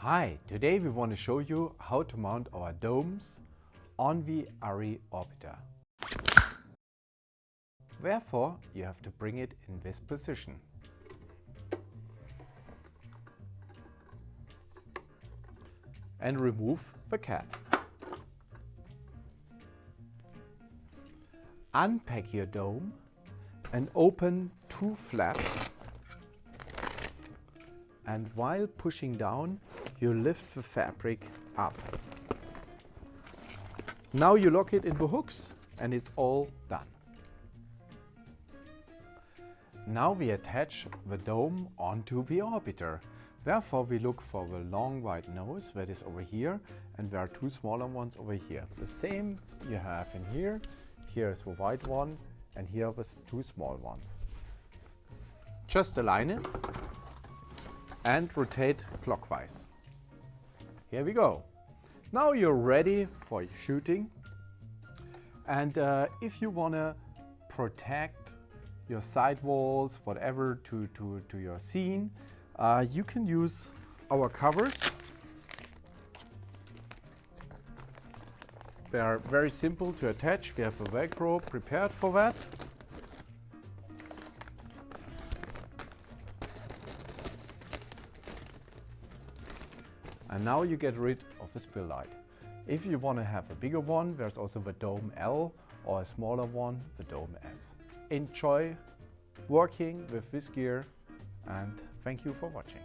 Hi, today we want to show you how to mount our domes on the ARRI Orbiter. Therefore, you have to bring it in this position. And remove the cap. Unpack your dome and open two flaps. And while pushing down, you lift the fabric up. Now you lock it in the hooks and it's all done. Now we attach the dome onto the orbiter. Therefore we look for the long white nose that is over here, and there are two smaller ones over here. The same you have in here. Here is the white one and here are the two small ones. Just align it and rotate clockwise. Here we go. Now you're ready for shooting. And if you want to protect your side walls, whatever, to your scene, you can use our covers. They are very simple to attach. We have a Velcro prepared for that. And now you get rid of the spill light. If you want to have a bigger one, there's also the Dome L, or a smaller one, the Dome S. Enjoy working with this gear, and thank you for watching.